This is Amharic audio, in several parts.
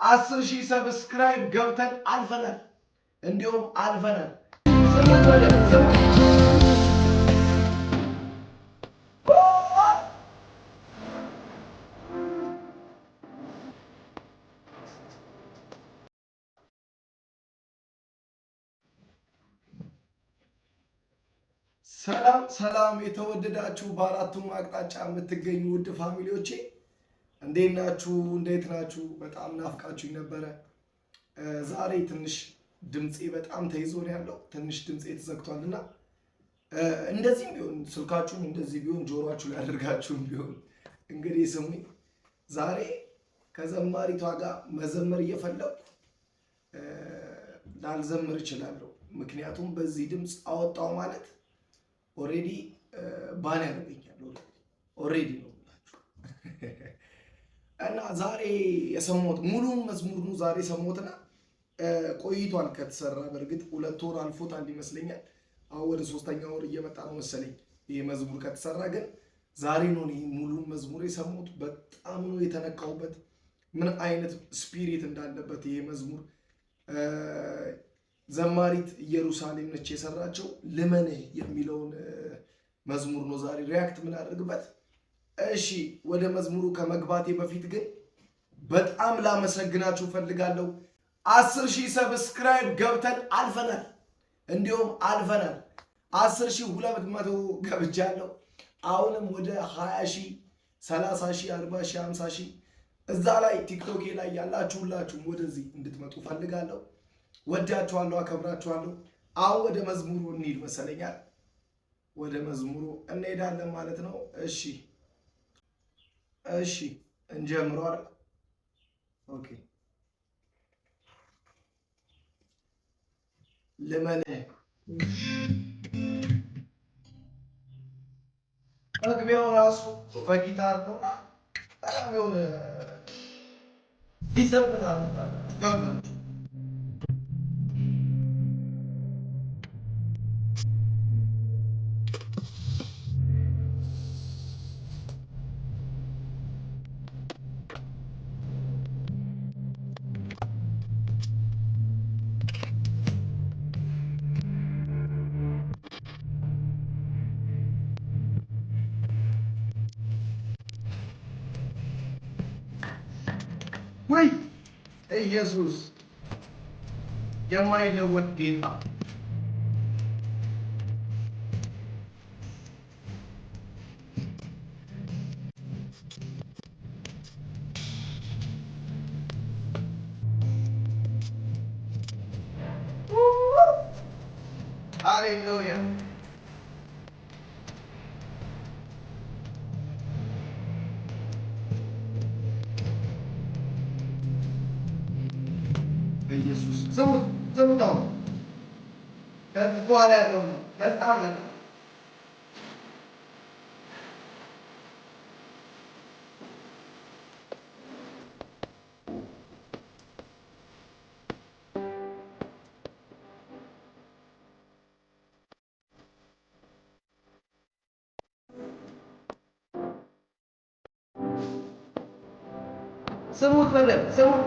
10,000 ሰብስክራይብ ገብተን አልፈናል። እንዲሁም አልፈናል። ስሙት በደንብ ስሙት። ሰላም ሰላም፣ የተወደዳችሁ በአራቱም አቅጣጫ የምትገኙ ውድ ፋሚሊዎቼ እንዴት ናችሁ? እንዴት ናችሁ? በጣም ናፍቃችሁኝ ነበረ። ዛሬ ትንሽ ድምፄ በጣም ተይዞ ነው ያለው። ትንሽ ድምፄ ተዘግቷልና እንደዚህም ቢሆን ስልካችሁን እንደዚህ ቢሆን ጆሮአችሁ ላይ አድርጋችሁም ቢሆን እንግዲህ ስሙኝ። ዛሬ ከዘማሪቷ ጋር መዘመር እየፈለኩ ላልዘምር እችላለሁ። ምክንያቱም በዚህ ድምፅ አወጣው ማለት ኦሬዲ ባን ያደርገኛል። ኦሬዲ ነው ብላችሁ እና ዛሬ የሰሞት ሙሉን መዝሙር ነው ዛሬ ሰሞትና ቆይቷል ከተሰራ። በእርግጥ 2 ወር አልፎታል ይመስለኛል። አሁን ወደ 3ኛ ወር እየመጣ ነው መሰለኝ ይሄ መዝሙር ከተሰራ። ግን ዛሬ ነው ይሄ ሙሉን መዝሙር የሰሞት። በጣም ነው የተነካውበት ምን አይነት ስፒሪት እንዳለበት ይሄ መዝሙር። ዘማሪት ኢየሩሳሌም ነች የሰራቸው። ልመንህ የሚለውን መዝሙር ነው ዛሬ ሪያክት ምን አድርግበት። እሺ ወደ መዝሙሩ ከመግባቴ በፊት ግን በጣም ላመሰግናችሁ ፈልጋለሁ። 10,000 ሰብስክራይብ ገብተን አልፈናል። እንዲሁም አልፈናል 10,200 ገብቻለሁ። አሁንም ወደ 20,000 30,000 40,000 50,000 እዛ ላይ ቲክቶክ ላይ ያላችሁ ሁላችሁም ወደዚህ እንድትመጡ ፈልጋለሁ። ወዳችኋለሁ፣ አከብራችኋለሁ። አሁን ወደ መዝሙሩ እንሂድ መሰለኛል። ወደ መዝሙሩ እንሄዳለን ማለት ነው። እሺ እሺ እንጀምረዋል። ኦኬ ልመንህ መግቢያው ራሱ በጊታር ነው። በጣም የሆነ ይዘምራል። ወይ ኢየሱስ የማይለወጥ ጌታ ሃሌሉያ። ኢየሱስ ስሙት ስሙት። አሁን ከዚህ በኋላ ያለው ነው በጣም ስሙት በደምብ ስሙት።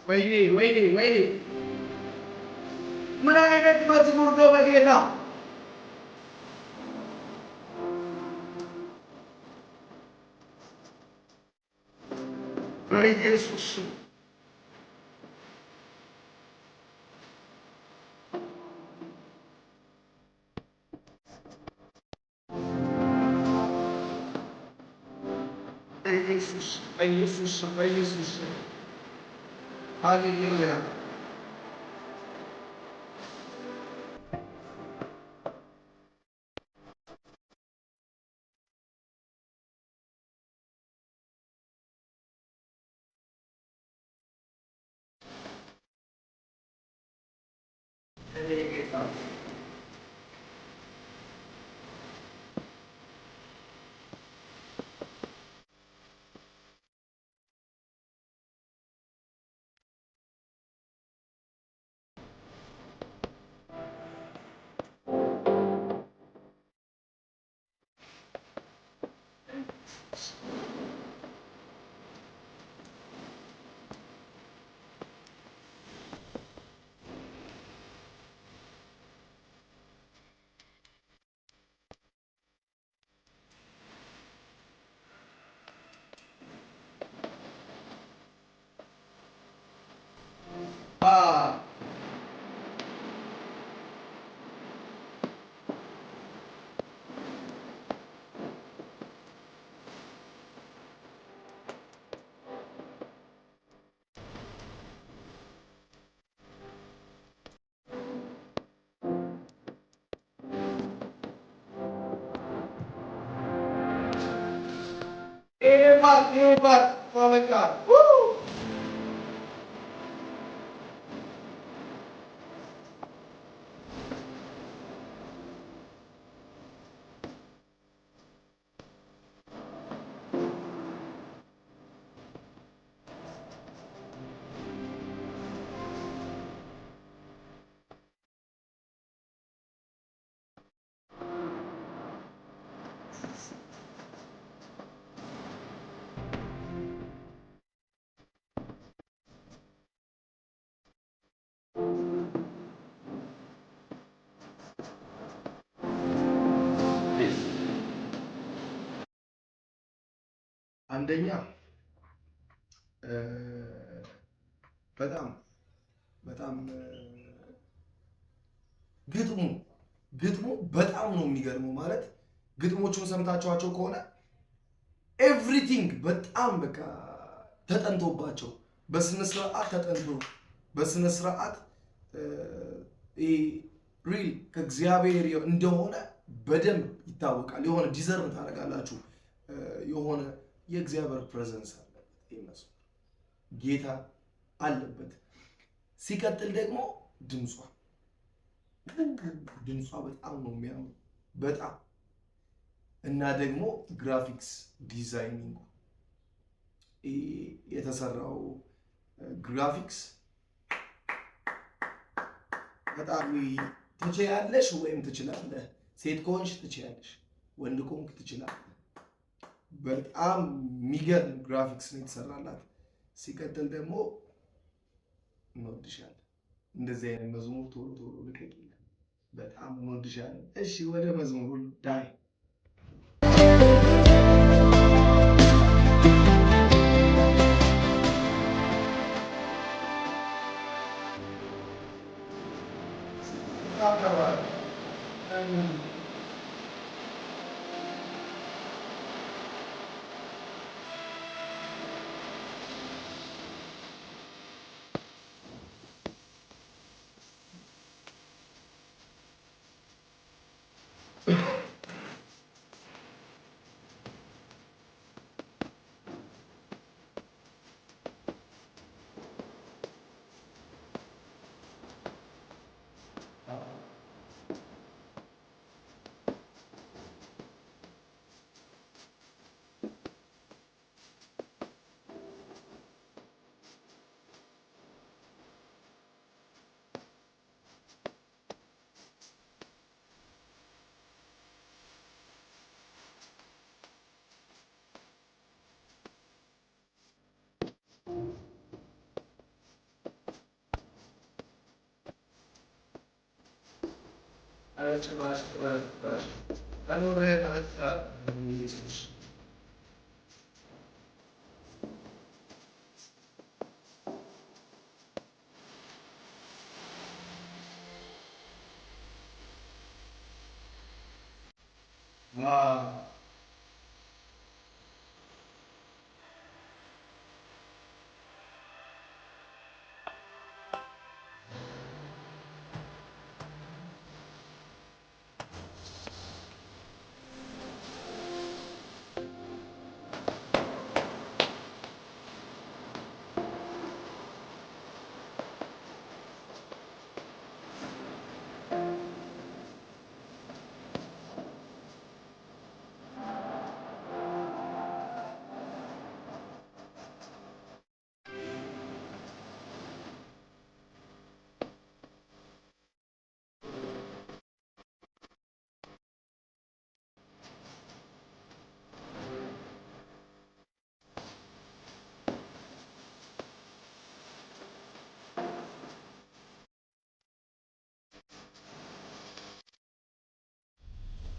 ወይኔ ወይኔ ወይኔ ምን አይነት መዝሙር ነው በጌታ! በኢየሱስ በኢየሱስ በኢየሱስ በኢየሱስ ሃሌሉያ። አንደኛ በጣም በጣም ግጥሙ በጣም ነው የሚገርመው። ማለት ግጥሞቹን ሰምታችኋቸው ከሆነ ኤቭሪቲንግ በጣም በቃ ተጠንቶባቸው በስነ ስርዓት ተጠንቶ በስነ ስርዓት ሪል ከእግዚአብሔር እንደሆነ በደንብ ይታወቃል። የሆነ ዲዘርቭ ታደርጋላችሁ። የሆነ የእግዚአብሔር ፕሬዘንስ አለበት ይመስል ጌታ አለበት። ሲቀጥል ደግሞ ድምጿ በጣም ነው የሚያምር በጣም እና ደግሞ ግራፊክስ ዲዛይኒንግ የተሰራው ግራፊክስ በጣም ትችያለሽ ወይም ትችላለህ። ሴት ከሆንሽ ትችያለሽ፣ ወንድ ከሆንክ ትችላለህ። በጣም የሚገርም ግራፊክስ ነው የተሰራላት። ሲቀጥል ደግሞ እንወድሻለን። እንደዚህ አይነት መዝሙር ቶሎ ቶሎ ልቀቂልን። በጣም እንወድሻለን። እሺ ወደ መዝሙሩ ዳይ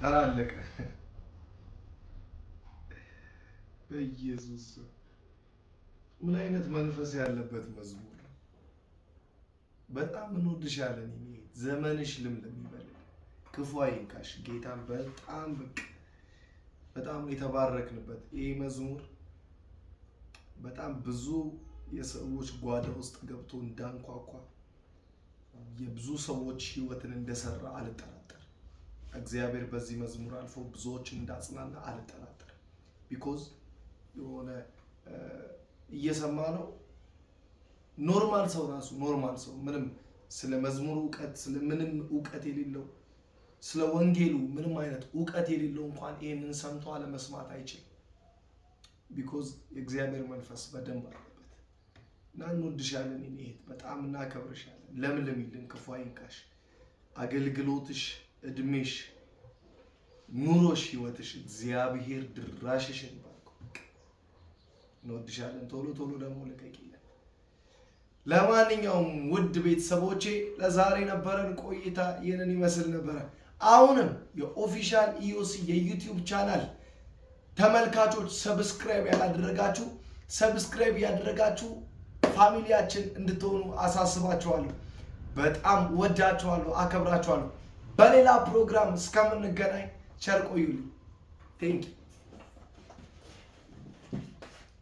አላለቀ። በኢየሱስ ምን አይነት መንፈስ ያለበት መዝሙር ነው! በጣም እንወድሻለን። ዘመንሽ ልምልም ይበል፣ ክፉ አይንካሽ። ጌታን በጣም የተባረክንበት ይህ መዝሙር በጣም ብዙ የሰዎች ጓዳ ውስጥ ገብቶ እንዳንኳኳ የብዙ ሰዎች ህይወትን እንደሰራ አልጠራጠርም። እግዚአብሔር በዚህ መዝሙር አልፎ ብዙዎችን እንዳጽናና አልጠራጠርም። ቢኮዝ የሆነ እየሰማ ነው። ኖርማል ሰው ራሱ ኖርማል ሰው ምንም ስለ መዝሙር ዕውቀት ስለ ምንም ዕውቀት የሌለው ስለ ወንጌሉ ምንም አይነት ዕውቀት የሌለው እንኳን ይሄንን ሰምቶ አለመስማት አይችልም። ቢኮዝ የእግዚአብሔር መንፈስ በደንብ አለበት እና እንወድሻለን። እህት በጣም እናከብርሻለን። ለምልሚልን፣ ክፉ አይንካሽ። አገልግሎትሽ፣ እድሜሽ፣ ኑሮሽ፣ ህይወትሽ እግዚአብሔር ድራሽሽን ይባርክ። እንወድሻለን። ቶሎ ቶሎ ደግሞ ልቀቂልን። ለማንኛውም ውድ ቤተሰቦቼ ለዛሬ ነበረን ቆይታ ይህንን ይመስል ነበረ። አሁንም የኦፊሻል ኢዮሲ የዩቲዩብ ቻናል ተመልካቾች ሰብስክራይብ ያላደረጋችሁ ሰብስክራይብ ያደረጋችሁ ፋሚሊያችን እንድትሆኑ አሳስባችኋለሁ። በጣም ወዳችኋለሁ፣ አከብራችኋለሁ። በሌላ ፕሮግራም እስከምንገናኝ ቸር ቆዩልኝ። ቴንክ ዩ